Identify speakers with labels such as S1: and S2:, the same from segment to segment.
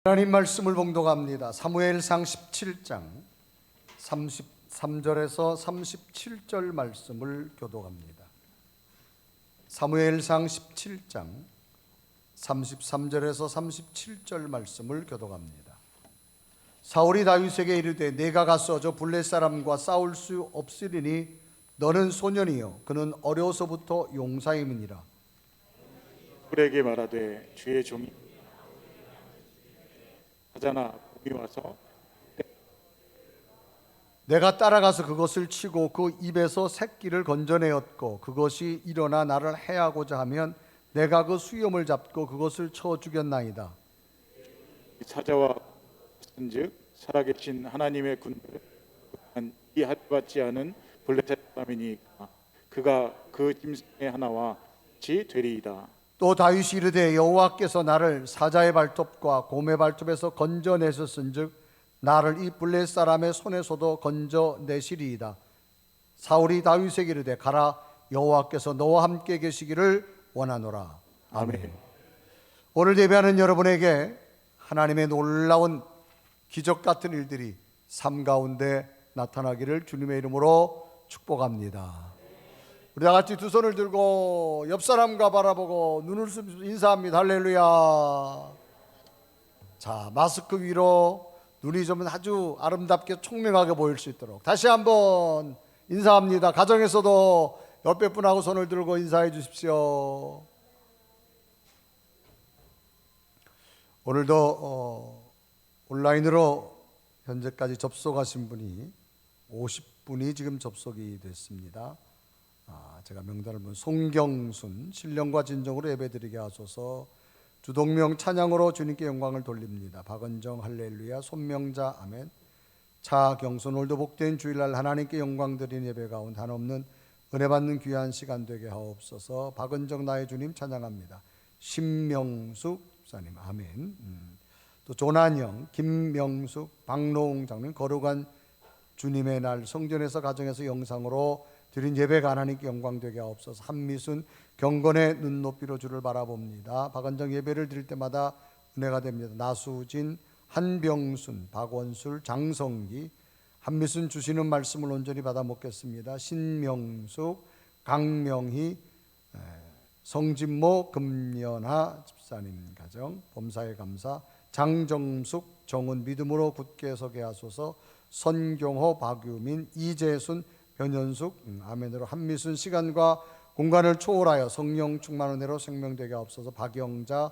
S1: 하나님 말씀을 봉독합니다. 사무엘상 17장 33절에서 37절 말씀을 교독합니다. 사무엘상 17장 33절에서 37절 말씀을 교독합니다. 사울이 다윗에게 이르되 내가 가서 저 블레 사람과 싸울 수 없으리니 너는 소년이요 그는 어려서부터 용사임이니라.
S2: 그에게 말하되 주의 종이 하자나 곰이 와서
S1: 내가 따라가서 그것을 치고 그 입에서 새끼를 건져내었고 그것이 일어나 나를 해하고자 하면 내가 그 수염을 잡고 그것을 쳐 죽였나이다.
S2: 찾아와 쓴즉 살아계신 하나님의 군대를 이하받지 않은 블레셋 사람이니까 그가 그 짐승의 하나와 같이 되리이다.
S1: 또 다윗이 이르되 여호와께서 나를 사자의 발톱과 곰의 발톱에서 건져내셨은즉 나를 이 블레 사람의 손에서도 건져내시리이다. 사울이 다윗에게 이르되 가라 여호와께서 너와 함께 계시기를 원하노라. 아멘. 오늘 예배하는 여러분에게 하나님의 놀라운 기적 같은 일들이 삶 가운데 나타나기를 주님의 이름으로 축복합니다. 우리 다 같이 두 손을 들고 옆 사람과 바라보고 눈을 숨기고 인사합니다. 할렐루야. 자, 마스크 위로 눈이 좀 아주 아름답게 총명하게 보일 수 있도록 다시 한번 인사합니다. 가정에서도 옆에 분하고 손을 들고 인사해 주십시오. 오늘도 온라인으로 현재까지 접속하신 분이 50분이 지금 접속이 됐습니다. 제가 명단을 보면 송경순 신령과 진정으로 예배드리게 하소서. 주동명 찬양으로 주님께 영광을 돌립니다. 박은정 할렐루야. 손명자 아멘. 차경순 오늘도 복된 주일날 하나님께 영광 드리는 예배 가운데 한없는 은혜 받는 귀한 시간 되게 하옵소서. 박은정 나의 주님 찬양합니다. 신명숙 집사님 아멘. 또 조난영, 김명숙, 박노웅 장로님 거룩한 주님의 날 성전에서 가정에서 영상으로 드린 예배가 하나님께 영광 되게 하옵소서. 한미순 경건의 눈높이로 주를 바라봅니다. 박은정 예배를 드릴 때마다 은혜가 됩니다. 나수진, 한병순, 박원술, 장성기, 한미순 주시는 말씀을 온전히 받아 먹겠습니다. 신명숙, 강명희, 성진모, 금연아 집사님 가정 범사에 감사. 장정숙, 정은 믿음으로 굳게 서게 하소서. 선경호, 박유민, 이재순, 변현숙 아멘으로. 한미순 시간과 공간을 초월하여 성령 충만 은혜로 생명되게 하옵소서. 박영자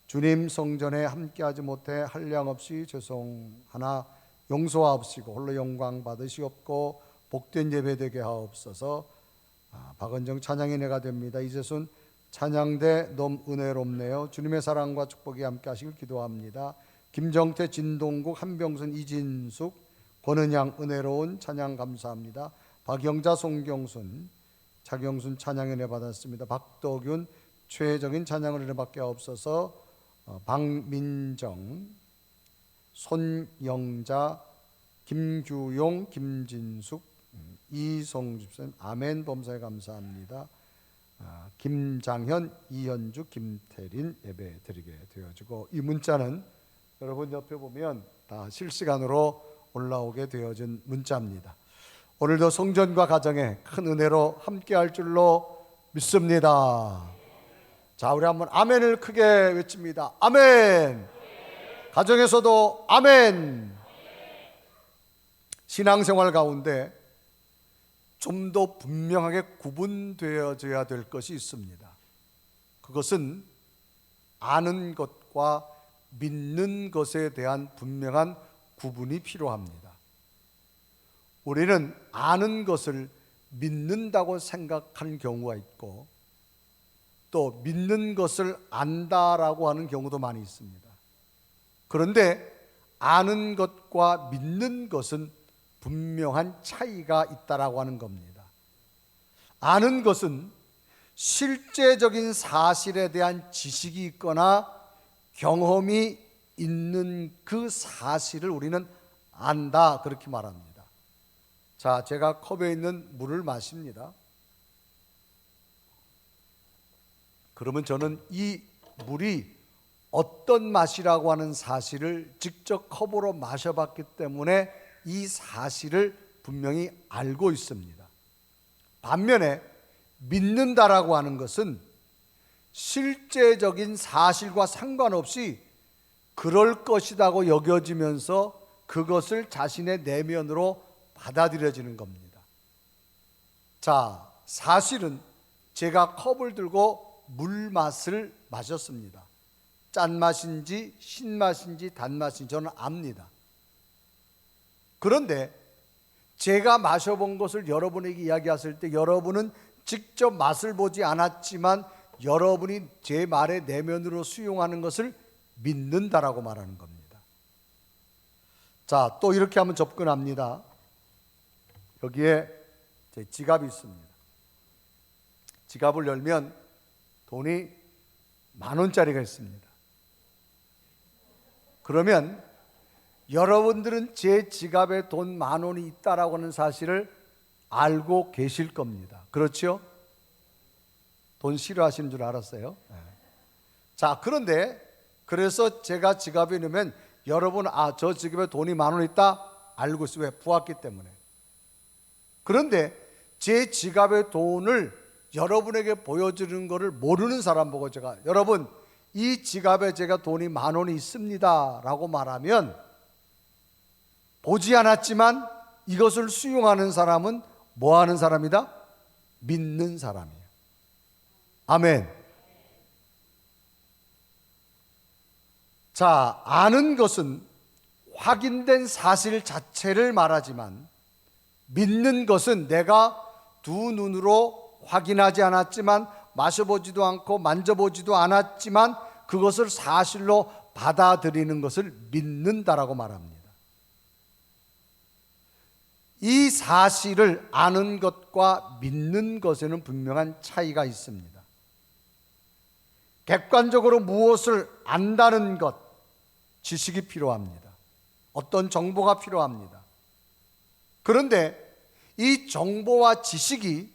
S1: 주님 성전에 함께하지 못해 한량 없이 죄송하나 용서하옵시고 홀로 영광 받으시옵고 복된 예배 되게 하옵소서. 박은정 찬양의 내가 됩니다. 이재순 찬양대 너무 은혜롭네요. 주님의 사랑과 축복이 함께 하시길 기도합니다. 김정태 진동국 한병순 이진숙 권은양 은혜로운 찬양 감사합니다. 박영자 송경순 차경순 찬양의 은혜 받았습니다. 박덕윤 최적인 찬양을 은혜 받게 하옵소서. 박민정 손영자 김규용 김진숙 이성주 집사님 아멘 범사에 감사합니다. 김장현 이현주 김태린 예배 드리게 되어지고 이 문자는 여러분 옆에 보면 다 실시간으로 올라오게 되어진 문자입니다. 오늘도 성전과 가정에 큰 은혜로 함께할 줄로 믿습니다. 자, 우리 한번 아멘을 크게 외칩니다. 아멘. 가정에서도 아멘. 신앙생활 가운데 좀 더 분명하게 구분되어져야 될 것이 있습니다. 그것은 아는 것과 믿는 것에 대한 분명한 구분이 필요합니다. 우리는 아는 것을 믿는다고 생각하는 경우가 있고 또 믿는 것을 안다라고 하는 경우도 많이 있습니다. 그런데 아는 것과 믿는 것은 분명한 차이가 있다라고 하는 겁니다. 아는 것은 실제적인 사실에 대한 지식이 있거나 경험이 있는 그 사실을 우리는 안다 그렇게 말합니다. 자, 제가 컵에 있는 물을 마십니다. 그러면 저는 이 물이 어떤 맛이라고 하는 사실을 직접 컵으로 마셔봤기 때문에 이 사실을 분명히 알고 있습니다. 반면에 믿는다라고 하는 것은 실제적인 사실과 상관없이 그럴 것이라고 여겨지면서 그것을 자신의 내면으로 받아들여지는 겁니다. 자, 사실은 제가 컵을 들고 물 맛을 마셨습니다. 짠맛인지 신맛인지 단맛인지 저는 압니다. 그런데 제가 마셔본 것을 여러분에게 이야기했을 때 여러분은 직접 맛을 보지 않았지만 여러분이 제 말의 내면으로 수용하는 것을 믿는다라고 말하는 겁니다. 자, 또 이렇게 한번 접근합니다. 여기에 제 지갑이 있습니다. 지갑을 열면 돈이 10,000원짜리가 있습니다. 그러면 여러분들은 제 지갑에 돈 10,000원이 있다라고 하는 사실을 알고 계실 겁니다. 그렇죠? 돈 싫어하시는 줄 알았어요. 네. 자, 그런데 그래서 제가 지갑에 넣으면 여러분, 저 지갑에 돈이 10,000원 있다 알고 있어요. 왜? 부었기 때문에. 그런데 제 지갑의 돈을 여러분에게 보여주는 것을 모르는 사람 보고 제가, 여러분 이 지갑에 제가 돈이 10,000원이 있습니다 라고 말하면 보지 않았지만 이것을 수용하는 사람은 뭐 하는 사람이다? 믿는 사람이에요. 아멘. 자, 아는 것은 확인된 사실 자체를 말하지만 믿는 것은 내가 두 눈으로 확인하지 않았지만 마셔보지도 않고 만져보지도 않았지만 그것을 사실로 받아들이는 것을 믿는다라고 말합니다. 이 사실을 아는 것과 믿는 것에는 분명한 차이가 있습니다. 객관적으로 무엇을 안다는 것, 지식이 필요합니다. 어떤 정보가 필요합니다. 그런데 이 정보와 지식이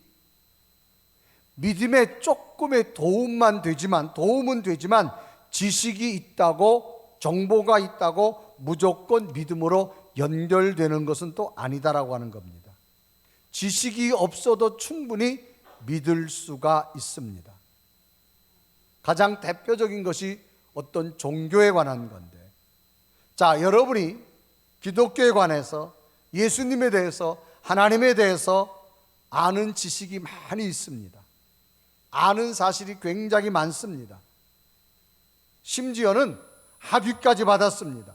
S1: 믿음에 조금의 도움은 되지만 지식이 있다고, 정보가 있다고 무조건 믿음으로 연결되는 것은 또 아니다라고 하는 겁니다. 지식이 없어도 충분히 믿을 수가 있습니다. 가장 대표적인 것이 어떤 종교에 관한 건데, 자, 여러분이 기독교에 관해서, 예수님에 대해서, 하나님에 대해서 아는 지식이 많이 있습니다. 아는 사실이 굉장히 많습니다. 심지어는 학위까지 받았습니다.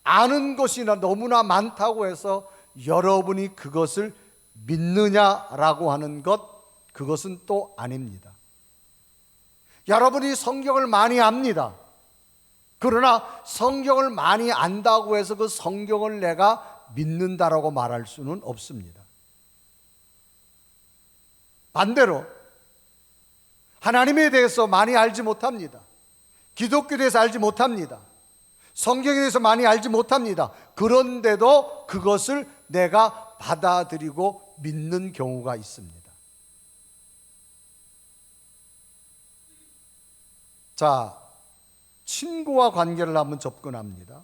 S1: 아는 것이 너무나 많다고 해서 여러분이 그것을 믿느냐라고 하는 것, 그것은 또 아닙니다. 여러분이 성경을 많이 압니다. 그러나 성경을 많이 안다고 해서 그 성경을 내가 믿는다라고 말할 수는 없습니다. 반대로 하나님에 대해서 많이 알지 못합니다. 기독교에 대해서 알지 못합니다. 성경에 대해서 많이 알지 못합니다. 그런데도 그것을 내가 받아들이고 믿는 경우가 있습니다. 자, 친구와 관계를 한번 접근합니다.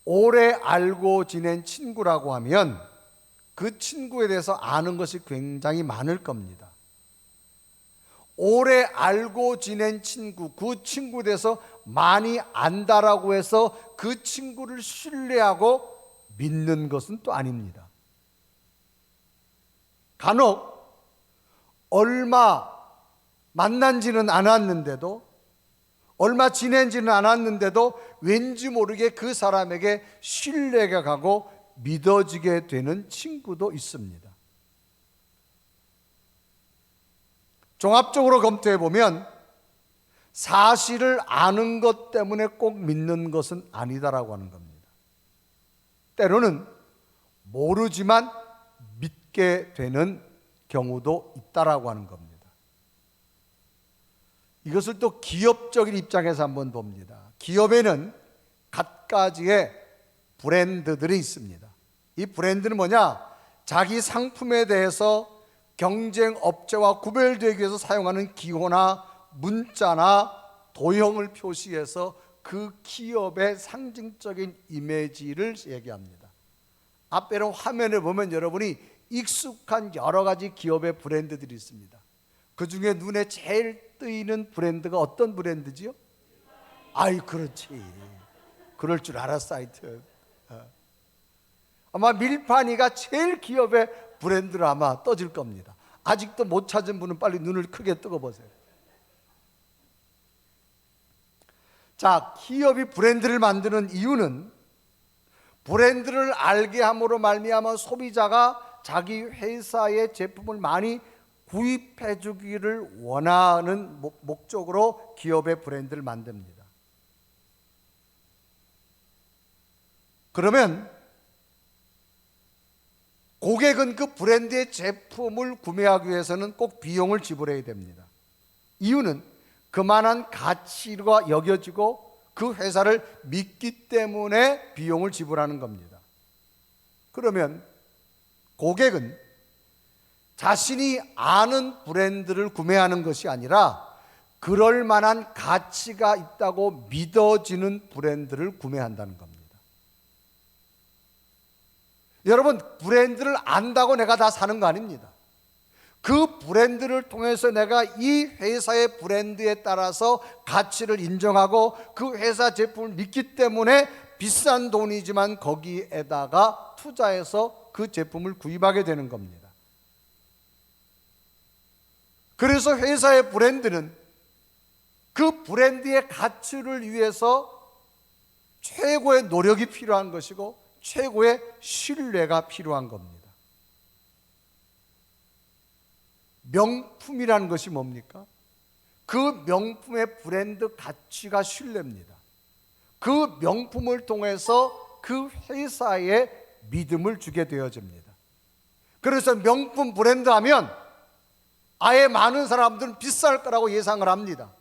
S1: 오래 알고 지낸 친구라고 하면 그 친구에 대해서 아는 것이 굉장히 많을 겁니다. 오래 알고 지낸 친구, 그 친구에 대해서 많이 안다라고 해서 그 친구를 신뢰하고 믿는 것은 또 아닙니다. 간혹 얼마 만난지는 않았는데도, 얼마 지낸지는 않았는데도 왠지 모르게 그 사람에게 신뢰가 가고 믿어지게 되는 친구도 있습니다. 종합적으로 검토해 보면 사실을 아는 것 때문에 꼭 믿는 것은 아니다라고 하는 겁니다. 때로는 모르지만 믿게 되는 경우도 있다라고 하는 겁니다. 이것을 또 기업적인 입장에서 한번 봅니다. 기업에는 갖가지의 브랜드들이 있습니다. 이 브랜드는 뭐냐? 자기 상품에 대해서 경쟁 업체와 구별되기 위해서 사용하는 기호나 문자나 도형을 표시해서 그 기업의 상징적인 이미지를 얘기합니다. 앞에는 화면에 보면 여러분이 익숙한 여러 가지 기업의 브랜드들이 있습니다. 그 중에 눈에 제일 띄는 브랜드가 어떤 브랜드지요? 아이, 그렇지. 그럴 줄 알았어, 하여튼. 아마 밀파니가 제일 기업의 브랜드로 아마 떠질 겁니다. 아직도 못 찾은 분은 빨리 눈을 크게 뜨고 보세요. 자, 기업이 브랜드를 만드는 이유는 브랜드를 알게 함으로 말미암아 소비자가 자기 회사의 제품을 많이 구입해 주기를 원하는 목적으로 기업의 브랜드를 만듭니다. 그러면 고객은 그 브랜드의 제품을 구매하기 위해서는 꼭 비용을 지불해야 됩니다. 이유는 그만한 가치가 여겨지고 그 회사를 믿기 때문에 비용을 지불하는 겁니다. 그러면 고객은 자신이 아는 브랜드를 구매하는 것이 아니라 그럴 만한 가치가 있다고 믿어지는 브랜드를 구매한다는 겁니다. 여러분, 브랜드를 안다고 내가 다 사는 거 아닙니다. 그 브랜드를 통해서 내가 이 회사의 브랜드에 따라서 가치를 인정하고 그 회사 제품을 믿기 때문에 비싼 돈이지만 거기에다가 투자해서 그 제품을 구입하게 되는 겁니다. 그래서 회사의 브랜드는 그 브랜드의 가치를 위해서 최고의 노력이 필요한 것이고 최고의 신뢰가 필요한 겁니다. 명품이라는 것이 뭡니까? 그 명품의 브랜드 가치가 신뢰입니다. 그 명품을 통해서 그 회사에 믿음을 주게 되어집니다. 그래서 명품 브랜드 하면 아예 많은 사람들은 비쌀 거라고 예상을 합니다.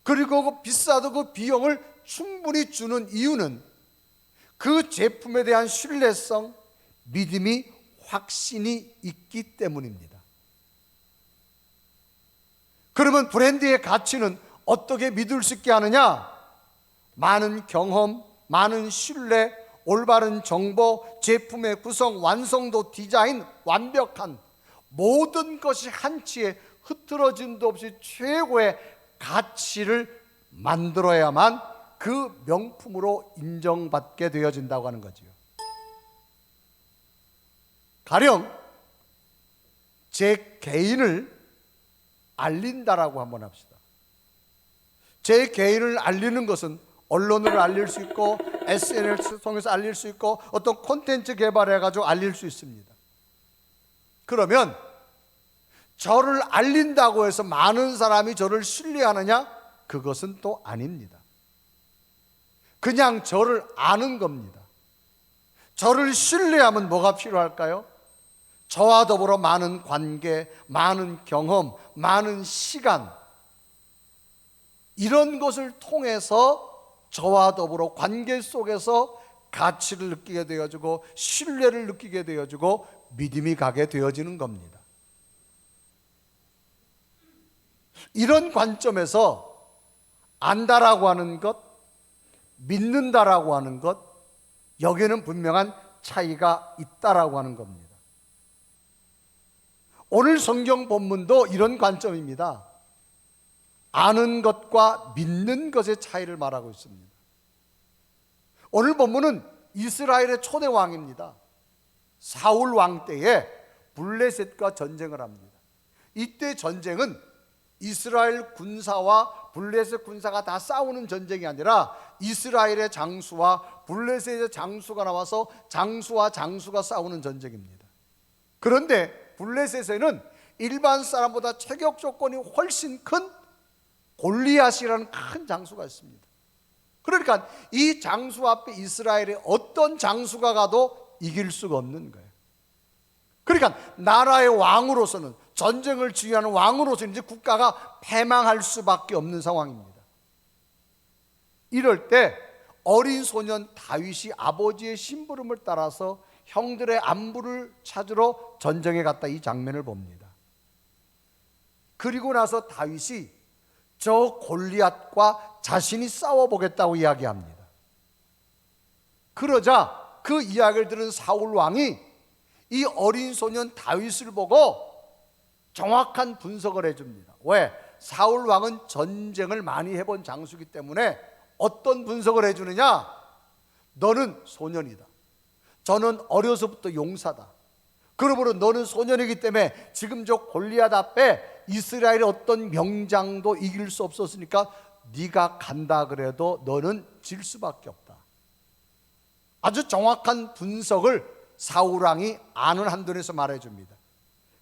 S1: 그리고 그 비싸도 그 비용을 충분히 주는 이유는 그 제품에 대한 신뢰성, 믿음이 확신이 있기 때문입니다. 그러면 브랜드의 가치는 어떻게 믿을 수 있게 하느냐? 많은 경험, 많은 신뢰, 올바른 정보, 제품의 구성, 완성도, 디자인, 완벽한 모든 것이 한치의 흐트러짐도 없이 최고의 가치를 만들어야만 그 명품으로 인정받게 되어진다고 하는 거지요. 가령 제 개인을 알린다라고 한번 합시다. 제 개인을 알리는 것은 언론으로 알릴 수 있고 SNS 통해서 알릴 수 있고 어떤 콘텐츠 개발해가지고 알릴 수 있습니다. 그러면 저를 알린다고 해서 많은 사람이 저를 신뢰하느냐? 그것은 또 아닙니다. 그냥 저를 아는 겁니다. 저를 신뢰하면 뭐가 필요할까요? 저와 더불어 많은 관계, 많은 경험, 많은 시간, 이런 것을 통해서 저와 더불어 관계 속에서 가치를 느끼게 되어지고 신뢰를 느끼게 되어지고 믿음이 가게 되어지는 겁니다. 이런 관점에서 안다라고 하는 것, 믿는다라고 하는 것, 여기에는 분명한 차이가 있다라고 하는 겁니다. 오늘 성경 본문도 이런 관점입니다. 아는 것과 믿는 것의 차이를 말하고 있습니다. 오늘 본문은 이스라엘의 초대 왕입니다. 사울 왕 때에 블레셋과 전쟁을 합니다. 이때 전쟁은 이스라엘 군사와 블레셋 군사가 다 싸우는 전쟁이 아니라 이스라엘의 장수와 블레셋의 장수가 나와서 장수와 장수가 싸우는 전쟁입니다. 그런데 블레셋에는 일반 사람보다 체격 조건이 훨씬 큰 골리앗이라는 큰 장수가 있습니다. 그러니까 이 장수 앞에 이스라엘의 어떤 장수가 가도 이길 수가 없는 거예요. 그러니까 나라의 왕으로서는, 전쟁을 지휘하는 왕으로서는 이제 국가가 패망할 수밖에 없는 상황입니다. 이럴 때 어린 소년 다윗이 아버지의 심부름을 따라서 형들의 안부를 찾으러 전쟁에 갔다 이 장면을 봅니다. 그리고 나서 다윗이 저 골리앗과 자신이 싸워보겠다고 이야기합니다. 그러자 그 이야기를 들은 사울 왕이 이 어린 소년 다윗을 보고 정확한 분석을 해줍니다. 왜? 사울 왕은 전쟁을 많이 해본 장수이기 때문에 어떤 분석을 해주느냐? 너는 소년이다. 저는 어려서부터 용사다. 그러므로 너는 소년이기 때문에 지금 저 골리앗 앞에 이스라엘의 어떤 명장도 이길 수 없었으니까 네가 간다 그래도 너는 질 수밖에 없다. 아주 정확한 분석을 사울 왕이 아는 한돈에서 말해줍니다.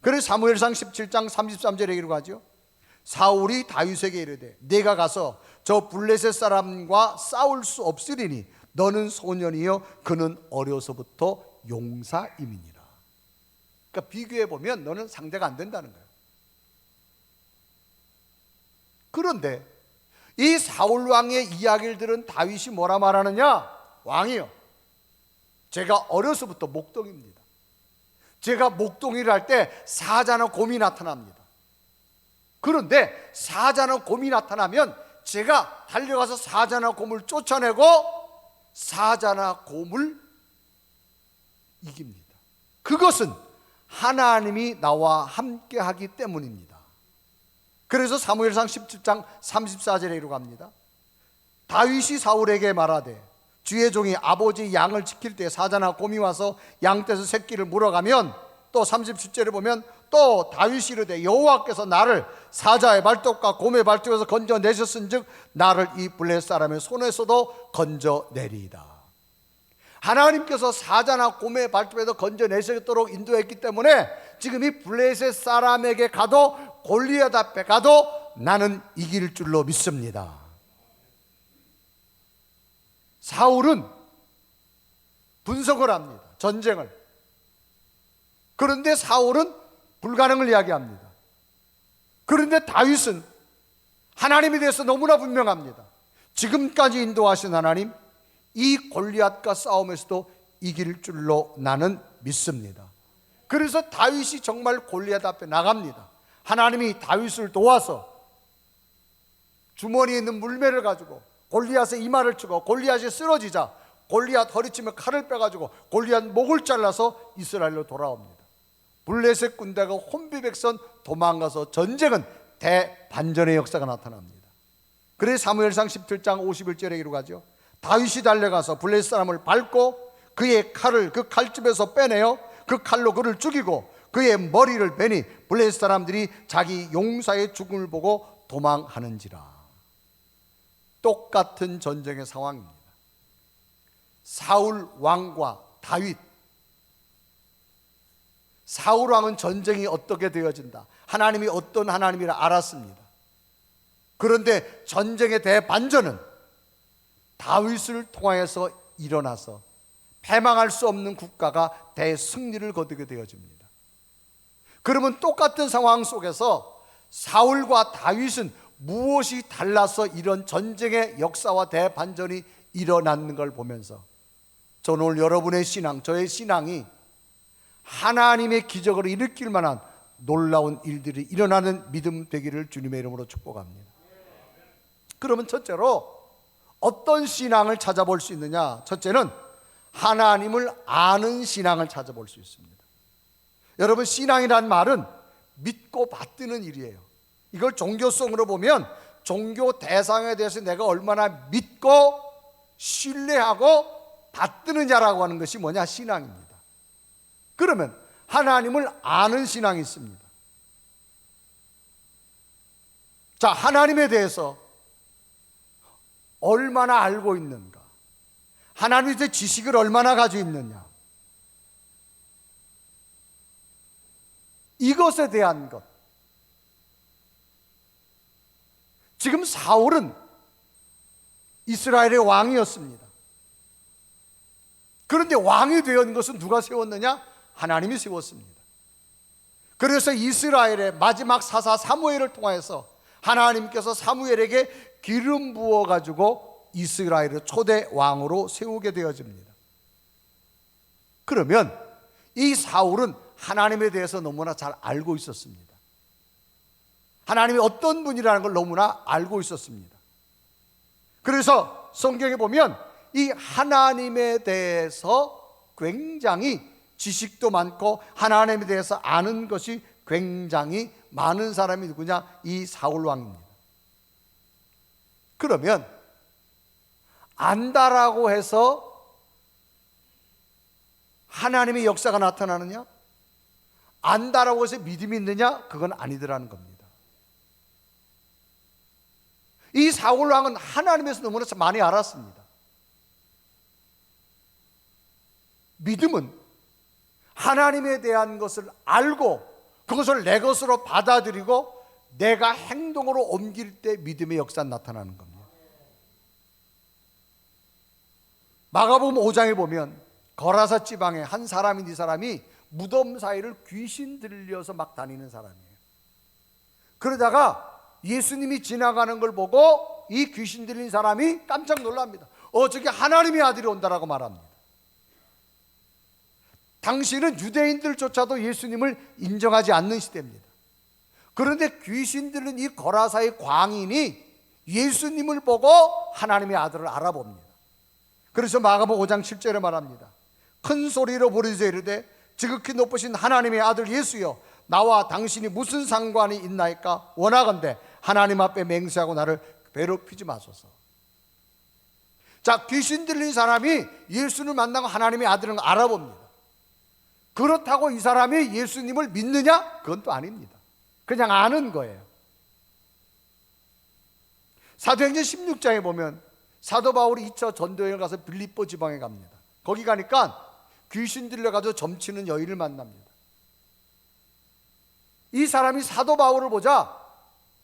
S1: 그래서 사무엘상 17장 33절에 이르고 하죠. 사울이 다윗에게 이르되 네가 가서 저 블레셋 사람과 싸울 수 없으리니 너는 소년이요 그는 어려서부터 용사임이니라. 그러니까 비교해 보면 너는 상대가 안 된다는 거예요. 그런데 이 사울 왕의 이야기를 들은 다윗이 뭐라 말하느냐? 왕이요, 제가 어려서부터 목동입니다. 제가 목동일을 할 때 사자나 곰이 나타납니다. 그런데 사자나 곰이 나타나면 제가 달려가서 사자나 곰을 쫓아내고 사자나 곰을 이깁니다. 그것은 하나님이 나와 함께 하기 때문입니다. 그래서 사무엘상 17장 34절에 이르고 합니다. 다윗이 사울에게 말하되 주의 종이 아버지 양을 지킬 때 사자나 곰이 와서 양 떼서 새끼를 물어가면, 또 37절에 보면 또 다윗이 이르되 여호와께서 나를 사자의 발톱과 곰의 발톱에서 건져내셨은즉 나를 이 블레셋 사람의 손에서도 건져내리이다. 하나님께서 사자나 곰의 발톱에서 건져내시도록 인도했기 때문에 지금 이 블레셋 사람에게 가도 골리앗 앞에 가도 나는 이길 줄로 믿습니다. 사울은 분석을 합니다. 전쟁을. 그런데 사울은 불가능을 이야기합니다. 그런데 다윗은 하나님에 대해서 너무나 분명합니다. 지금까지 인도하신 하나님, 이 골리앗과 싸움에서도 이길 줄로 나는 믿습니다. 그래서 다윗이 정말 골리앗 앞에 나갑니다. 하나님이 다윗을 도와서 주머니에 있는 물매를 가지고 골리앗의 이마를 치고 골리앗이 쓰러지자 골리앗 허리치며 칼을 빼가지고 골리앗 목을 잘라서 이스라엘로 돌아옵니다. 블레셋 군대가 혼비백산 도망가서 전쟁은 대반전의 역사가 나타납니다. 그래서 사무엘상 17장 51절에 이루어가죠. 다윗이 달려가서 블레셋 사람을 밟고 그의 칼을 그 칼집에서 빼내어 그 칼로 그를 죽이고 그의 머리를 베니 블레셋 사람들이 자기 용사의 죽음을 보고 도망하는지라. 똑같은 전쟁의 상황입니다. 사울 왕과 다윗. 사울 왕은 전쟁이 어떻게 되어진다, 하나님이 어떤 하나님이라 알았습니다. 그런데 전쟁의 대반전은 다윗을 통하여서 일어나서 패망할 수 없는 국가가 대승리를 거두게 되어집니다. 그러면 똑같은 상황 속에서 사울과 다윗은 무엇이 달라서 이런 전쟁의 역사와 대반전이 일어나는 걸 보면서 저는 오늘 여러분의 신앙, 저의 신앙이 하나님의 기적을 일으킬 만한 놀라운 일들이 일어나는 믿음 되기를 주님의 이름으로 축복합니다. 그러면 첫째로 어떤 신앙을 찾아볼 수 있느냐? 첫째는 하나님을 아는 신앙을 찾아볼 수 있습니다. 여러분, 신앙이란 말은 믿고 받드는 일이에요. 이걸 종교성으로 보면 종교 대상에 대해서 내가 얼마나 믿고 신뢰하고 받드느냐라고 하는 것이 뭐냐? 신앙입니다. 그러면 하나님을 아는 신앙이 있습니다. 자, 하나님에 대해서 얼마나 알고 있는가? 하나님에 대해 지식을 얼마나 가지고 있느냐? 이것에 대한 것. 지금 사울은 이스라엘의 왕이었습니다. 그런데 왕이 되었는 것은 누가 세웠느냐? 하나님이 세웠습니다. 그래서 이스라엘의 마지막 사사 사무엘을 통하여서 하나님께서 사무엘에게 기름 부어 가지고 이스라엘의 초대 왕으로 세우게 되어집니다. 그러면 이 사울은 하나님에 대해서 너무나 잘 알고 있었습니다. 하나님이 어떤 분이라는 걸 너무나 알고 있었습니다. 그래서 성경에 보면 이 하나님에 대해서 굉장히 지식도 많고 하나님에 대해서 아는 것이 굉장히 많은 사람이 누구냐? 이 사울 왕입니다. 그러면 안다라고 해서 하나님의 역사가 나타나느냐? 안다라고 해서 믿음이 있느냐? 그건 아니더라는 겁니다. 이 사울 왕은 하나님에서 너무나 많이 알았습니다. 믿음은 하나님에 대한 것을 알고 그것을 내 것으로 받아들이고 내가 행동으로 옮길 때 믿음의 역사가 나타나는 겁니다. 마가복음 5장에 보면 거라사 지방에 한 사람인 이 사람이 무덤 사이를 귀신 들려서 막 다니는 사람이에요. 그러다가 예수님이 지나가는 걸 보고 이 귀신 들린 사람이 깜짝 놀랍니다. 저기 하나님의 아들이 온다라고 말합니다. 당시는 유대인들조차도 예수님을 인정하지 않는 시대입니다. 그런데 귀신 들린 이 거라사의 광인이 예수님을 보고 하나님의 아들을 알아봅니다. 그래서 마가복음 5장 7절에 말합니다. 큰 소리로 부르짖어 이르되 지극히 높으신 하나님의 아들 예수여, 나와 당신이 무슨 상관이 있나이까? 원하건대 하나님 앞에 맹세하고 나를 괴롭히지 마소서. 자, 귀신 들린 사람이 예수를 만나고 하나님의 아들을 알아봅니다. 그렇다고 이 사람이 예수님을 믿느냐? 그건 또 아닙니다. 그냥 아는 거예요. 사도행전 16장에 보면 사도 바울이 2차 전도여행을 가서 빌립보 지방에 갑니다. 거기 가니까 귀신 들려가지고 점치는 여인을 만납니다. 이 사람이 사도 바울을 보자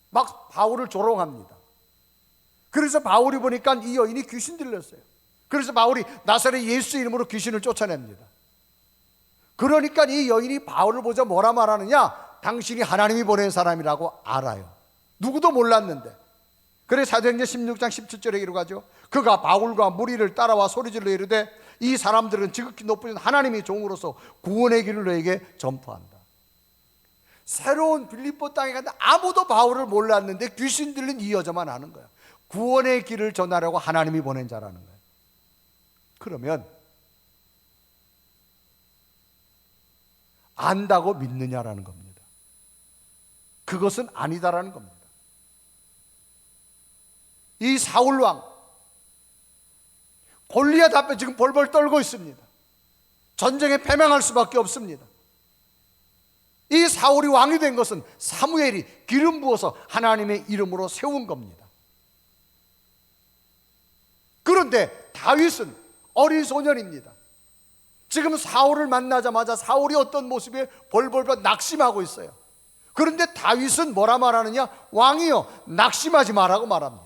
S1: 막 바울을 조롱합니다. 그래서 바울이 보니까 이 여인이 귀신 들렸어요. 그래서 바울이 나사렛 예수 이름으로 귀신을 쫓아냅니다. 그러니까 이 여인이 바울을 보자 뭐라 말하느냐? 당신이 하나님이 보낸 사람이라고 알아요. 누구도 몰랐는데. 그래 사도행전 16장 17절에 기록하죠. 그가 바울과 무리를 따라와 소리질러 이르되 이 사람들은 지극히 높으신 하나님의 종으로서 구원의 길을 너에게 전파한다. 새로운 빌립보 땅에 갔는데 아무도 바울을 몰랐는데 귀신 들린 이 여자만 아는 거야. 구원의 길을 전하려고 하나님이 보낸 자라는 거예요. 그러면 안다고 믿느냐라는 겁니다. 그것은 아니다라는 겁니다. 이 사울왕 골리앗 앞에 지금 벌벌 떨고 있습니다. 전쟁에 패망할 수밖에 없습니다. 이 사울이 왕이 된 것은 사무엘이 기름 부어서 하나님의 이름으로 세운 겁니다. 그런데 다윗은 어린 소년입니다. 지금 사울을 만나자마자 사울이 어떤 모습에 벌벌 낙심하고 있어요. 그런데 다윗은 뭐라 말하느냐? 왕이여 낙심하지 말라고 말합니다.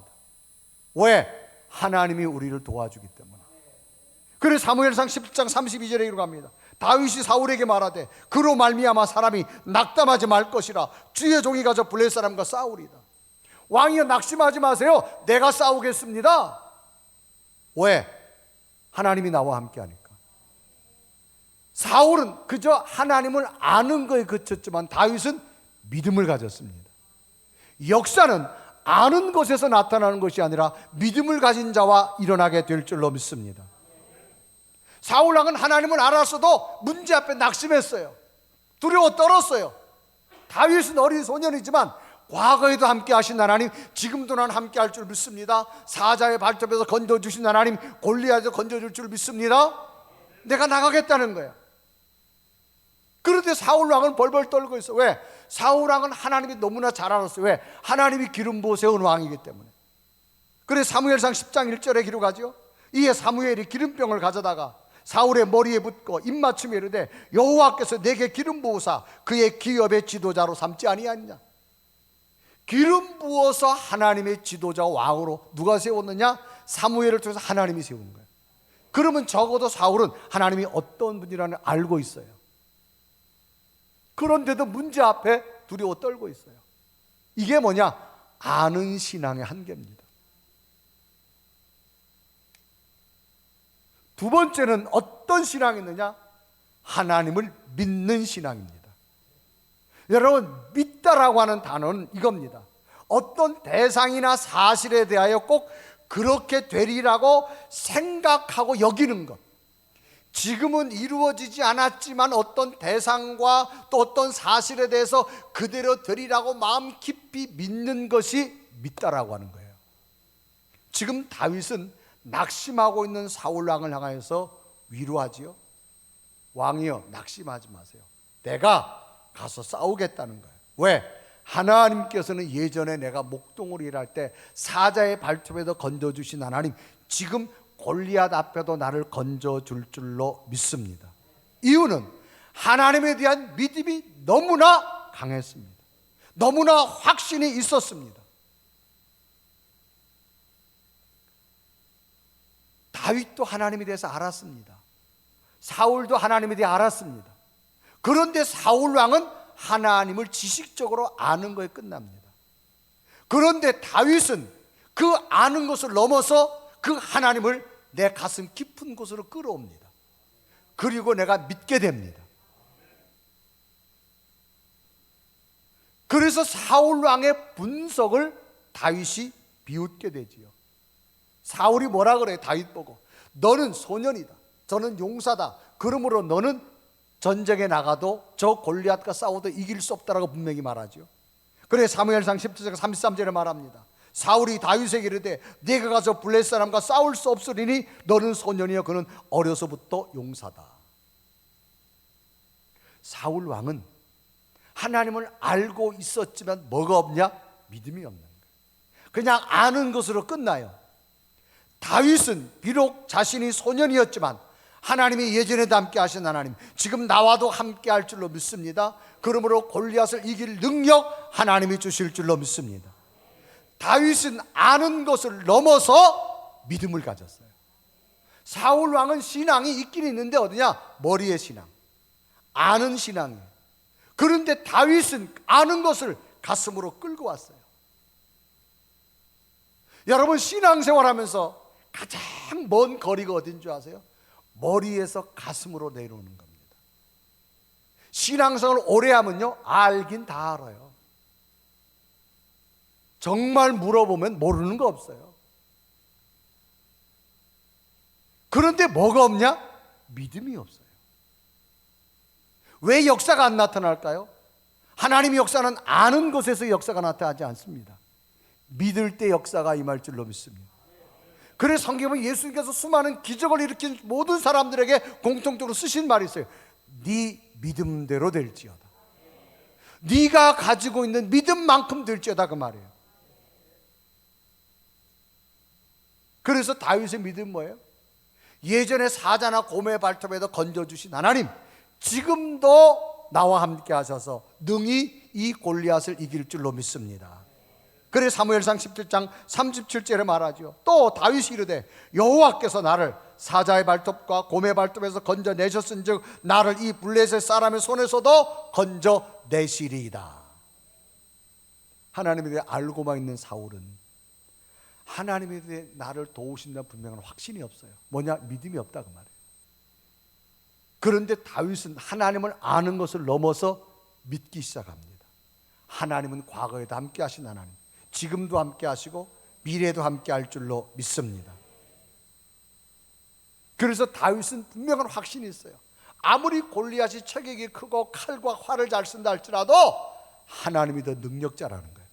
S1: 왜? 하나님이 우리를 도와주기 때문에. 그래서 사무엘상 17장 32절에 기록합니다. 다윗이 사울에게 말하되 그로 말미암아 사람이 낙담하지 말 것이라 주의 종이 가서 블레 사람과 싸우리다. 왕이여 낙심하지 마세요. 내가 싸우겠습니다. 왜? 하나님이 나와 함께 하니까. 사울은 그저 하나님을 아는 거에 그쳤지만 다윗은 믿음을 가졌습니다. 역사는 아는 것에서 나타나는 것이 아니라 믿음을 가진 자와 일어나게 될 줄로 믿습니다. 사울왕은 하나님을 알았어도 문제 앞에 낙심했어요. 두려워 떨었어요. 다윗은 어린 소년이지만 과거에도 함께 하신 하나님, 지금도 난 함께 할 줄 믿습니다. 사자의 발톱에서 건져주신 하나님, 골리앗에서 건져줄 줄 믿습니다. 내가 나가겠다는 거야. 그런데 사울왕은 벌벌 떨고 있어. 왜? 사울왕은 하나님이 너무나 잘 알았어요. 왜? 하나님이 기름 부어 세운 왕이기 때문에. 그래 사무엘상 10장 1절에 기록하죠. 이에 사무엘이 기름병을 가져다가 사울의 머리에 붓고 입맞춤에 이르되 여호와께서 내게 기름 부으사 그의 기업의 지도자로 삼지 아니하느냐. 기름 부어서 하나님의 지도자 왕으로 누가 세웠느냐? 사무엘을 통해서 하나님이 세운 거예요. 그러면 적어도 사울은 하나님이 어떤 분이라는 알고 있어요. 그런데도 문제 앞에 두려워 떨고 있어요. 이게 뭐냐? 아는 신앙의 한계입니다. 두 번째는 어떤 신앙이 있느냐? 하나님을 믿는 신앙입니다. 여러분, 믿다라고 하는 단어는 이겁니다. 어떤 대상이나 사실에 대하여 꼭 그렇게 되리라고 생각하고 여기는 것. 지금은 이루어지지 않았지만 어떤 대상과 또 어떤 사실에 대해서 그대로 되리라고 마음 깊이 믿는 것이 믿다라고 하는 거예요. 지금 다윗은 낙심하고 있는 사울 왕을 향하여서 위로하지요. 왕이여, 낙심하지 마세요. 내가 가서 싸우겠다는 거예요. 왜? 하나님께서는 예전에 내가 목동으로 일할 때 사자의 발톱에도 건져주신 하나님, 지금 골리앗 앞에도 나를 건져줄 줄로 믿습니다. 이유는 하나님에 대한 믿음이 너무나 강했습니다. 너무나 확신이 있었습니다. 다윗도 하나님에 대해서 알았습니다. 사울도 하나님에 대해 알았습니다. 그런데 사울 왕은 하나님을 지식적으로 아는 거에 끝납니다. 그런데 다윗은 그 아는 것을 넘어서 그 하나님을 내 가슴 깊은 곳으로 끌어옵니다. 그리고 내가 믿게 됩니다. 그래서 사울 왕의 분석을 다윗이 비웃게 되지요. 사울이 뭐라 그래요? 다윗 보고, 너는 소년이다, 저는 용사다, 그러므로 너는 전쟁에 나가도 저 골리앗과 싸워도 이길 수 없다라고 분명히 말하죠. 그래 사무엘상 17장 33절에 말합니다. 사울이 다윗에게 이르되 네가 가서 블레셋 사람과 싸울 수 없으리니 너는 소년이여 그는 어려서부터 용사다. 사울 왕은 하나님을 알고 있었지만 뭐가 없냐? 믿음이 없는 거예요. 그냥 아는 것으로 끝나요. 다윗은 비록 자신이 소년이었지만 하나님이 예전에도 함께 하신 하나님, 지금 나와도 함께 할 줄로 믿습니다. 그러므로 골리앗을 이길 능력 하나님이 주실 줄로 믿습니다. 다윗은 아는 것을 넘어서 믿음을 가졌어요. 사울 왕은 신앙이 있긴 있는데 어디냐? 머리의 신앙, 아는 신앙이에요. 그런데 다윗은 아는 것을 가슴으로 끌고 왔어요. 여러분, 신앙생활하면서 가장 먼 거리가 어딘 줄 아세요? 머리에서 가슴으로 내려오는 겁니다. 신앙생활을 오래 하면요, 알긴 다 알아요. 정말 물어보면 모르는 거 없어요. 그런데 뭐가 없냐? 믿음이 없어요. 왜 역사가 안 나타날까요? 하나님의 역사는 아는 것에서 역사가 나타나지 않습니다. 믿을 때 역사가 임할 줄로 믿습니다. 그래서 성경은 예수님께서 수많은 기적을 일으킨 모든 사람들에게 공통적으로 쓰신 말이 있어요. 네 믿음대로 될지어다. 네가 가지고 있는 믿음만큼 될지어다, 그 말이에요. 그래서 다윗의 믿음은 뭐예요? 예전에 사자나 곰의 발톱에도 건져주신 하나님, 지금도 나와 함께 하셔서 능히 이 골리앗을 이길 줄로 믿습니다. 그래 사무엘상 17장 37절에 말하죠. 또 다윗이 이르되 여호와께서 나를 사자의 발톱과 곰의 발톱에서 건져내셨은즉 나를 이 블레셋 사람의 손에서도 건져내시리이다. 하나님에 대해 알고만 있는 사울은 하나님에 대해 나를 도우신다는 분명한 확신이 없어요. 뭐냐? 믿음이 없다, 그 말이에요. 그런데 다윗은 하나님을 아는 것을 넘어서 믿기 시작합니다. 하나님은 과거에도 함께 하신 하나님, 지금도 함께 하시고 미래도 함께 할 줄로 믿습니다. 그래서 다윗은 분명한 확신이 있어요. 아무리 골리앗이 체격이 크고 칼과 활을 잘 쓴다 할지라도 하나님이 더 능력자라는 거예요.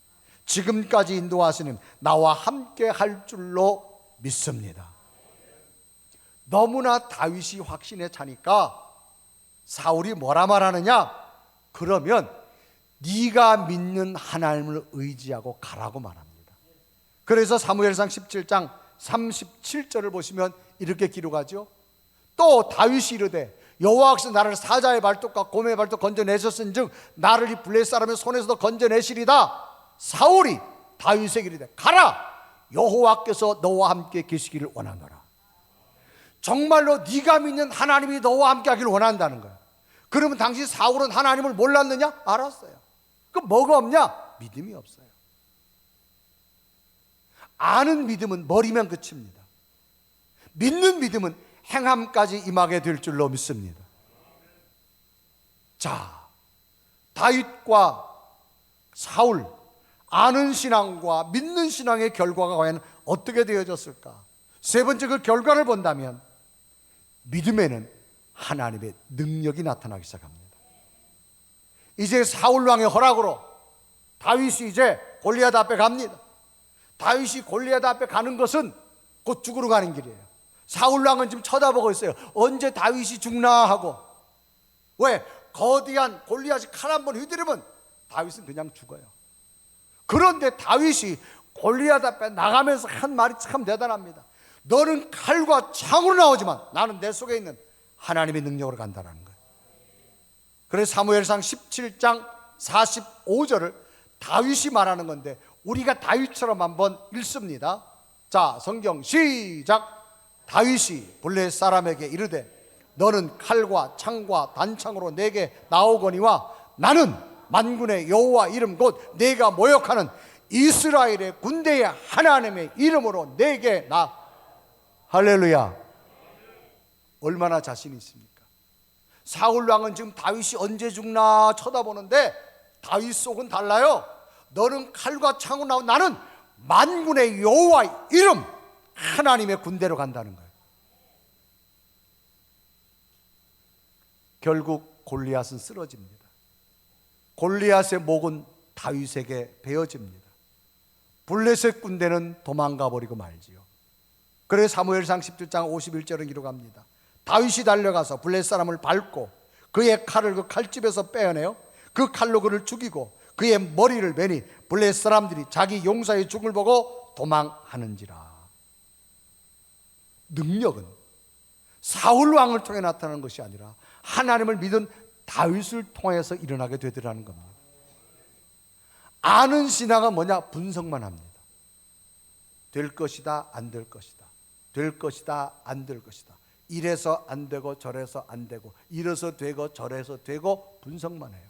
S1: 지금까지 인도하시는 나와 함께 할 줄로 믿습니다. 너무나 다윗이 확신에 차니까 사울이 뭐라 말하느냐? 그러면 네가 믿는 하나님을 의지하고 가라고 말합니다. 그래서 사무엘상 17장 37절을 보시면 이렇게 기록하죠. 또 다윗이 이르되 여호와께서 나를 사자의 발톱과 곰의 발톱 건져내셨은즉 나를 이 블레셋 사람의 손에서도 건져내시리다. 사울이 다윗에게 이르되 가라, 여호와께서 너와 함께 계시기를 원하노라. 정말로 네가 믿는 하나님이 너와 함께 하기를 원한다는 거예요. 그러면 당시 사울은 하나님을 몰랐느냐? 알았어요. 그 뭐가 없냐? 믿음이 없어요. 아는 믿음은 머리면 그칩니다. 믿는 믿음은 행함까지 임하게 될 줄로 믿습니다. 자, 다윗과 사울, 아는 신앙과 믿는 신앙의 결과가 과연 어떻게 되어졌을까? 세 번째, 그 결과를 본다면 믿음에는 하나님의 능력이 나타나기 시작합니다. 이제 사울 왕의 허락으로 다윗이 이제 골리앗 앞에 갑니다. 다윗이 골리앗 앞에 가는 것은 곧 죽으러 가는 길이에요. 사울 왕은 지금 쳐다보고 있어요. 언제 다윗이 죽나 하고. 왜? 거대한 골리앗이 칼 한 번 휘두르면 다윗은 그냥 죽어요. 그런데 다윗이 골리앗 앞에 나가면서 한 말이 참 대단합니다. 너는 칼과 창으로 나오지만 나는 내 속에 있는 하나님의 능력으로 간다는 거예요. 그래서 사무엘상 17장 45절을 다윗이 말하는 건데 우리가 다윗처럼 한번 읽습니다. 자, 성경 시작. 다윗이 블레셋 사람에게 이르되 너는 칼과 창과 단창으로 내게 나오거니와 나는 만군의 여호와 이름 곧 내가 모욕하는 이스라엘의 군대의 하나님의 이름으로 내게 나. 할렐루야. 얼마나 자신 있습니까? 사울 왕은 지금 다윗이 언제 죽나 쳐다보는데 다윗 속은 달라요. 너는 칼과 창으로 나온 나는 만군의 여호와 이름 하나님의 군대로 간다는 거예요. 결국 골리앗은 쓰러집니다. 골리앗의 목은 다윗에게 베어집니다. 블레셋 군대는 도망가 버리고 말지요. 그래서 사무엘상 17장 51절은 기록합니다. 다윗이 달려가서 블레셋 사람을 밟고 그의 칼을 그 칼집에서 빼어내어 그 칼로 그를 죽이고 그의 머리를 매니 블레셋 사람들이 자기 용사의 죽음을 보고 도망하는지라. 능력은 사울 왕을 통해 나타나는 것이 아니라 하나님을 믿은 다윗을 통해서 일어나게 되더라는 겁니다. 아는 신앙은 뭐냐? 분석만 합니다. 될 것이다, 안 될 것이다. 될 것이다, 안 될 것이다. 이래서 안 되고 저래서 안 되고 이래서 되고 저래서 되고 분석만 해요.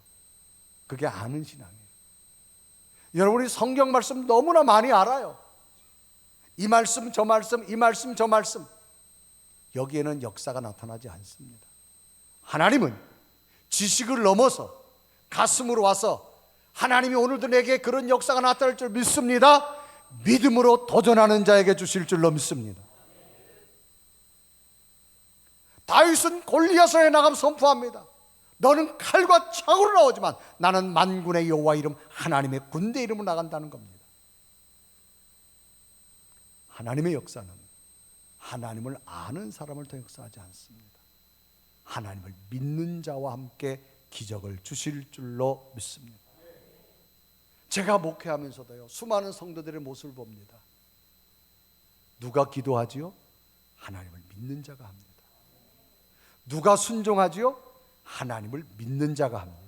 S1: 그게 아는 신앙이에요. 여러분이 성경 말씀 너무나 많이 알아요. 이 말씀 저 말씀 이 말씀 저 말씀. 여기에는 역사가 나타나지 않습니다. 하나님은 지식을 넘어서 가슴으로 와서 하나님이 오늘도 내게 그런 역사가 나타날 줄 믿습니다. 믿음으로 도전하는 자에게 주실 줄로 믿습니다. 다윗은 골리앗에 나가면 선포합니다. 너는 칼과 창으로 나오지만 나는 만군의 여호와 이름 하나님의 군대 이름으로 나간다는 겁니다. 하나님의 역사는 하나님을 아는 사람을 통해 역사하지 않습니다. 하나님을 믿는 자와 함께 기적을 주실 줄로 믿습니다. 제가 목회하면서도요, 수많은 성도들의 모습을 봅니다. 누가 기도하지요? 하나님을 믿는 자가 합니다. 누가 순종하지요? 하나님을 믿는 자가 합니다.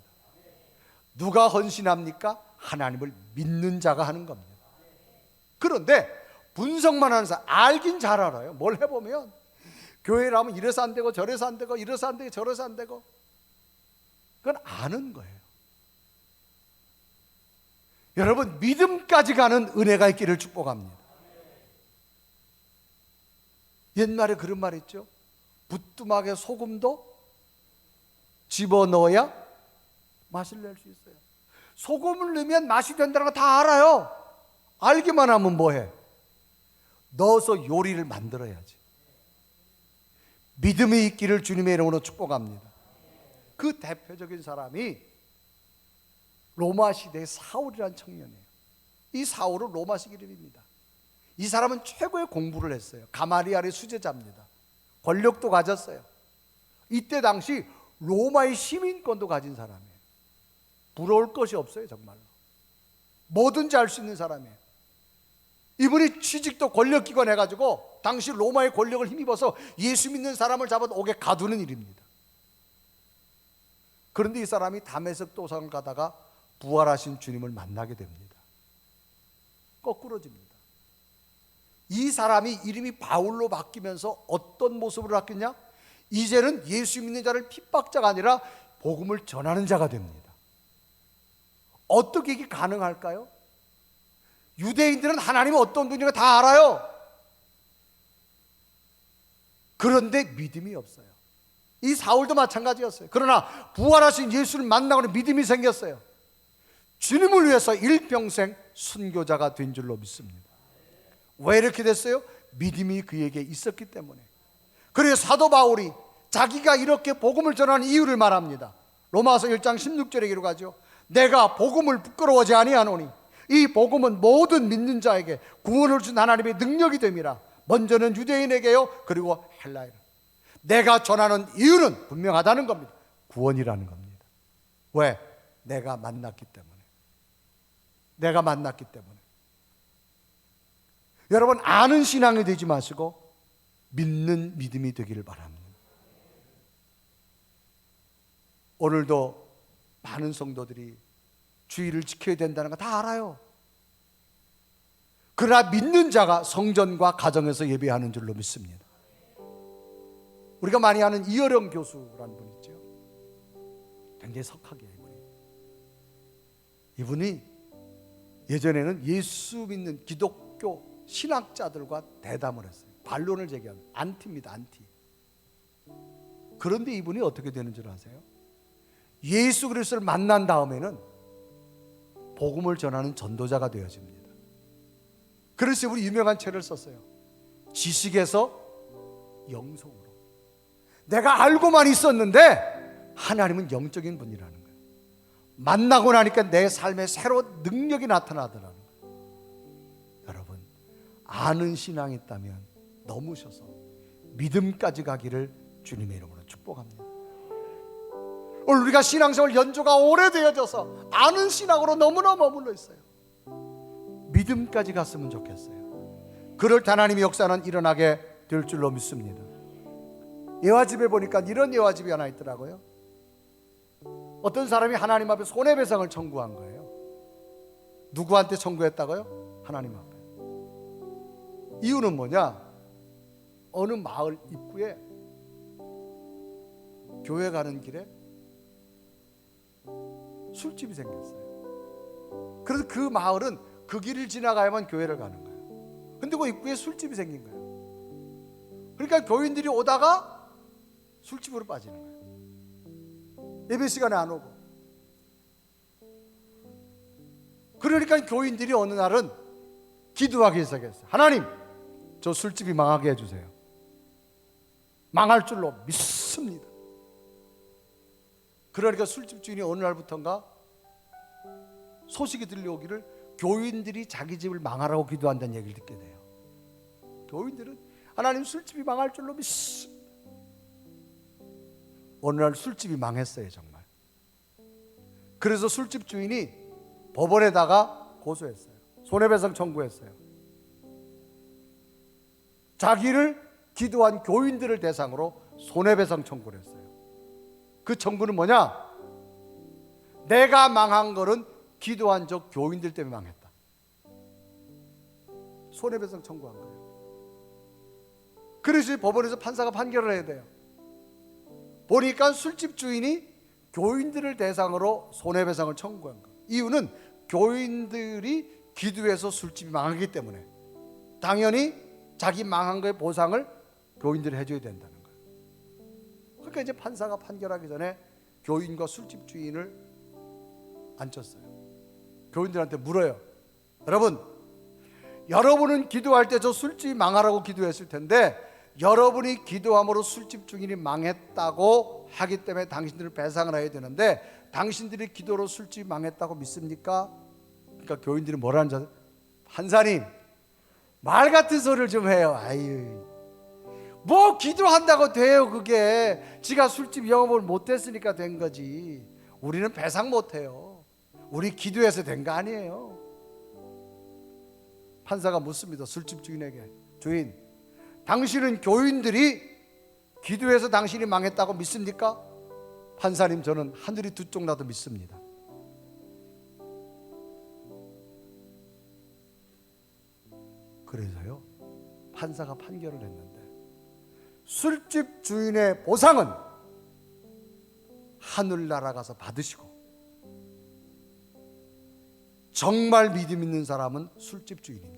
S1: 누가 헌신합니까? 하나님을 믿는 자가 하는 겁니다. 그런데 분석만 하는 사람, 알긴 잘 알아요. 뭘 해보면 교회를 하면 이래서 안 되고 저래서 안 되고 이래서 안 되고 저래서 안 되고, 그건 아는 거예요. 여러분, 믿음까지 가는 은혜가 있기를 축복합니다. 옛말에 그런 말 있죠. 부뚜막에 소금도 집어넣어야 맛을 낼 수 있어요. 소금을 넣으면 맛이 된다는 거 다 알아요. 알기만 하면 뭐해? 넣어서 요리를 만들어야지. 믿음이 있기를 주님의 이름으로 축복합니다. 그 대표적인 사람이 로마 시대의 사울이라는 청년이에요. 이 사울은 로마식 이름입니다. 이 사람은 최고의 공부를 했어요. 가마리알의 수제자입니다. 권력도 가졌어요. 이때 당시 로마의 시민권도 가진 사람이에요. 부러울 것이 없어요. 정말로 뭐든지 할 수 있는 사람이에요. 이분이 취직도 권력기관 해가지고 당시 로마의 권력을 힘입어서 예수 믿는 사람을 잡아 옥에 가두는 일입니다. 그런데 이 사람이 다메섹 도상을 가다가 부활하신 주님을 만나게 됩니다. 거꾸로집니다. 이 사람이 이름이 바울로 바뀌면서 어떤 모습으로 바뀌냐? 이제는 예수 믿는 자를 핍박자가 아니라 복음을 전하는 자가 됩니다. 어떻게 이게 가능할까요? 유대인들은 하나님이 어떤 분인가 다 알아요. 그런데 믿음이 없어요. 이 사울도 마찬가지였어요. 그러나 부활하신 예수를 만나고는 믿음이 생겼어요. 주님을 위해서 일평생 순교자가 된 줄로 믿습니다. 왜 이렇게 됐어요? 믿음이 그에게 있었기 때문에. 그래서 사도 바울이 자기가 이렇게 복음을 전하는 이유를 말합니다. 로마서 1장 16절에 기록하죠. 내가 복음을 부끄러워하지 아니하노니 이 복음은 모든 믿는 자에게 구원을 준 하나님의 능력이 됨이라. 먼저는 유대인에게요, 그리고 헬라인. 내가 전하는 이유는 분명하다는 겁니다. 구원이라는 겁니다. 왜? 내가 만났기 때문에. 내가 만났기 때문에. 여러분, 아는 신앙이 되지 마시고 믿는 믿음이 되기를 바랍니다. 오늘도 많은 성도들이 주의를 지켜야 된다는 거 다 알아요. 그러나 믿는 자가 성전과 가정에서 예배하는 줄로 믿습니다. 우리가 많이 아는 이어령 교수라는 분 있죠. 굉장히 석학이에요. 이분이 예전에는 예수 믿는 기독교 신학자들과 대담을 했어요. 반론을 제기하는 안티입니다. 안티. 그런데 이분이 어떻게 되는 줄 아세요? 예수 그리스도를 만난 다음에는 복음을 전하는 전도자가 되어집니다. 그래서 우리 유명한 책을 썼어요. 지식에서 영성으로. 내가 알고만 있었는데 하나님은 영적인 분이라는 거예요. 만나고 나니까 내 삶에 새로운 능력이 나타나더라는 거예요. 여러분, 아는 신앙이 있다면 넘으셔서 믿음까지 가기를 주님의 이름으로 축복합니다. 오늘 우리가 신앙생활 연조가 오래되어져서 아는 신앙으로 너무나 머물러 있어요. 믿음까지 갔으면 좋겠어요. 그럴 때 하나님의 역사는 일어나게 될 줄로 믿습니다. 예화집에 보니까 이런 예화집이 하나 있더라고요. 어떤 사람이 하나님 앞에 손해배상을 청구한 거예요. 누구한테 청구했다고요? 하나님 앞에. 이유는 뭐냐? 어느 마을 입구에 교회 가는 길에 술집이 생겼어요. 그래서 그 마을은 그 길을 지나가야만 교회를 가는 거예요. 근데 그 입구에 술집이 생긴 거예요. 그러니까 교인들이 오다가 술집으로 빠지는 거예요. 예배 시간에 안 오고. 그러니까 교인들이 어느 날은 기도하기 시작했어요. 하나님, 저 술집이 망하게 해주세요. 망할 줄로 믿습니다. 그러니까 술집 주인이 어느 날부터인가 소식이 들려오기를 교인들이 자기 집을 망하라고 기도한다는 얘기를 듣게 돼요. 교인들은 하나님, 술집이 망할 줄로 믿습니다. 어느 날 술집이 망했어요, 정말. 그래서 술집 주인이 법원에다가 고소했어요. 손해배상 청구했어요. 자기를 기도한 교인들을 대상으로 손해배상 청구를 했어요. 그 청구는 뭐냐? 내가 망한 거는 기도한 저 교인들 때문에 망했다. 손해배상 청구한 거예요. 그래서 법원에서 판사가 판결을 해야 돼요. 보니까 술집 주인이 교인들을 대상으로 손해배상을 청구한 거예요. 이유는 교인들이 기도해서 술집이 망하기 때문에 당연히 자기 망한 거의 보상을 교인들이 해줘야 된다는 거예요. 그러니까 이제 판사가 판결하기 전에 교인과 술집 주인을 앉혔어요. 교인들한테 물어요. 여러분은 기도할 때 저 술집이 망하라고 기도했을 텐데 여러분이 기도함으로 술집 주인이 망했다고 하기 때문에 당신들을 배상을 해야 되는데 당신들이 기도로 술집이 망했다고 믿습니까? 그러니까 교인들이 뭐라는 줄 아세요? 판사님, 말 같은 소리를 좀 해요. 아유, 뭐 기도한다고 돼요? 그게 지가 술집 영업을 못했으니까 된 거지. 우리는 배상 못해요. 우리 기도해서 된 거 아니에요. 판사가 묻습니다. 술집 주인에게. 주인, 당신은 교인들이 기도해서 당신이 망했다고 믿습니까? 판사님, 저는 하늘이 두 쪽 나도 믿습니다. 그래서요, 판사가 판결을 했는데 술집 주인의 보상은 하늘나라 가서 받으시고 정말 믿음 있는 사람은 술집 주인입니다.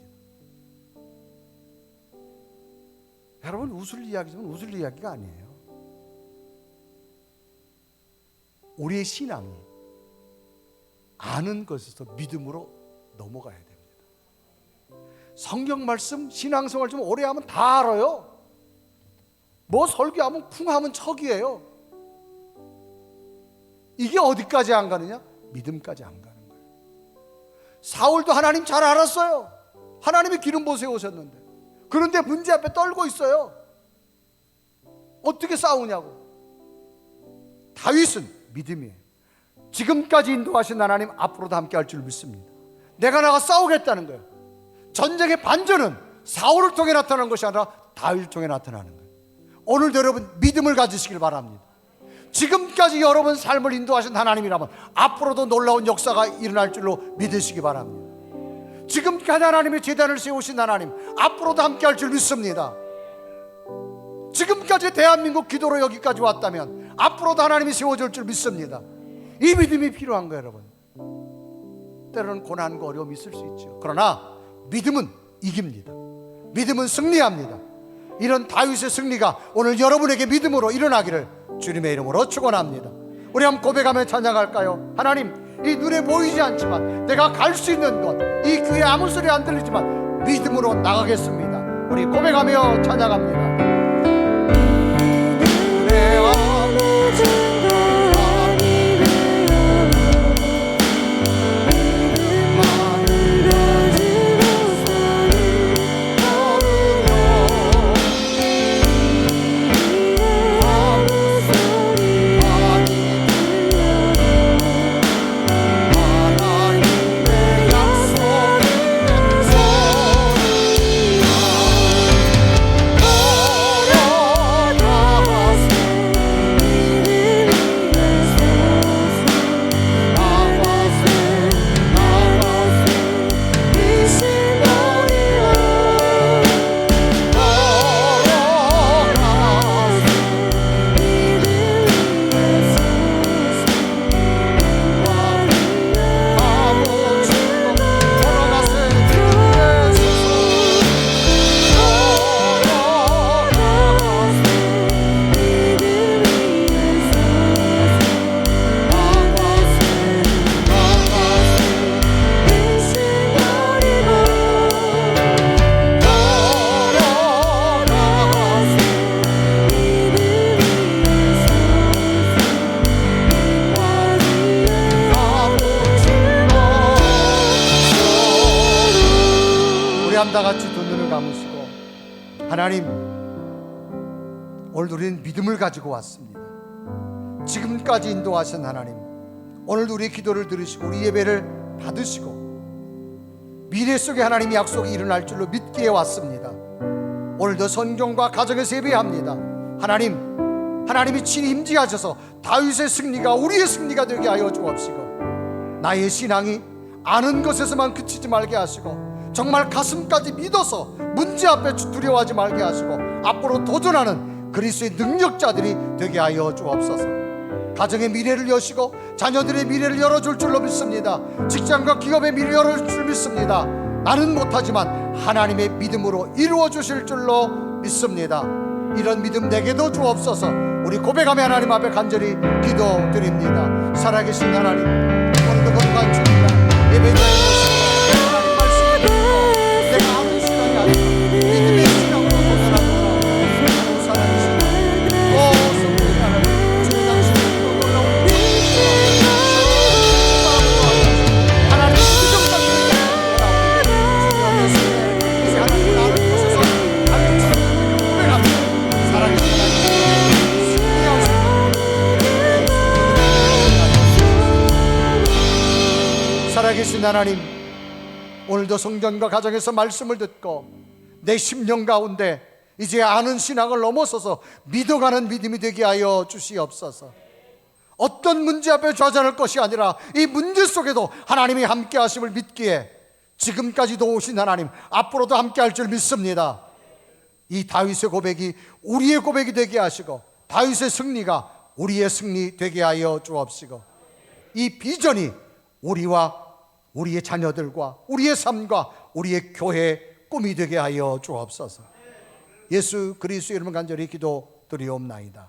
S1: 여러분, 웃을 이야기지만 웃을 이야기가 아니에요. 우리의 신앙이 아는 것에서 믿음으로 넘어가야 됩니다. 성경 말씀 신앙생활 좀 오래 하면 다 알아요. 뭐 설교하면 쿵 하면 척이에요. 이게 어디까지 안 가느냐? 믿음까지 안 가는 거예요. 사울도 하나님 잘 알았어요. 하나님이 기름 부어 세우셨는데, 그런데 문제 앞에 떨고 있어요. 어떻게 싸우냐고. 다윗은 믿음이에요. 지금까지 인도하신 하나님 앞으로도 함께 할 줄 믿습니다. 내가 나가 싸우겠다는 거예요. 전쟁의 반전은 사울을 통해 나타나는 것이 아니라 다윗을 통해 나타나는 거예요. 오늘도 여러분 믿음을 가지시길 바랍니다. 지금까지 여러분 삶을 인도하신 하나님이라면 앞으로도 놀라운 역사가 일어날 줄로 믿으시기 바랍니다. 지금까지 하나님의 제단을 세우신 하나님 앞으로도 함께 할 줄 믿습니다. 지금까지 대한민국 기도로 여기까지 왔다면 앞으로도 하나님이 세워줄 줄 믿습니다. 이 믿음이 필요한 거예요, 여러분. 때로는 고난과 어려움이 있을 수 있죠. 그러나 믿음은 이깁니다. 믿음은 승리합니다. 이런 다윗의 승리가 오늘 여러분에게 믿음으로 일어나기를 주님의 이름으로 축원합니다. 우리 한번 고백하며 찬양할까요? 하나님, 이 눈에 보이지 않지만 내가 갈 수 있는 곳, 이 귀에 아무 소리 안 들리지만 믿음으로 나가겠습니다. 우리 고백하며 찬양합니다. 다 같이 두 눈을 감으시고, 하나님, 오늘 우리는 믿음을 가지고 왔습니다. 지금까지 인도하신 하나님, 오늘도 우리의 기도를 들으시고 우리 예배를 받으시고 미래 속에 하나님의 약속이 일어날 줄로 믿기에 왔습니다. 오늘도 성경과 가정에서 예배합니다. 하나님이 친히 임재하셔서 다윗의 승리가 우리의 승리가 되게 하여 주옵시고, 나의 신앙이 아는 것에서만 그치지 말게 하시고 정말 가슴까지 믿어서 문제 앞에 두려워하지 말게 하시고 앞으로 도전하는 그리스도의 능력자들이 되게 하여 주옵소서. 가정의 미래를 여시고 자녀들의 미래를 열어줄 줄로 믿습니다. 직장과 기업의 미래를 열어줄 줄 믿습니다. 나는 못하지만 하나님의 믿음으로 이루어 주실 줄로 믿습니다. 이런 믿음 내게도 주옵소서. 우리 고백하며 하나님 앞에 간절히 기도드립니다. 살아계신 하나님, 오늘도 거룩한 주님과 예배자의 살아계신 하나님, 오늘도 성전과 가정에서 말씀을 듣고 내 심령 가운데 이제 아는 신앙을 넘어서서 믿어가는 믿음이 되게 하여 주시옵소서. 어떤 문제 앞에 좌절할 것이 아니라 이 문제 속에도 하나님이 함께 하심을 믿기에 지금까지도 오신 하나님 앞으로도 함께 할 줄 믿습니다. 이 다윗의 고백이 우리의 고백이 되게 하시고 다윗의 승리가 우리의 승리 되게 하여 주옵시고, 이 비전이 우리와 우리의 자녀들과 우리의 삶과 우리의 교회의 꿈이 되게 하여 주옵소서. 예수 그리스도의 이름을 간절히 기도드리옵나이다.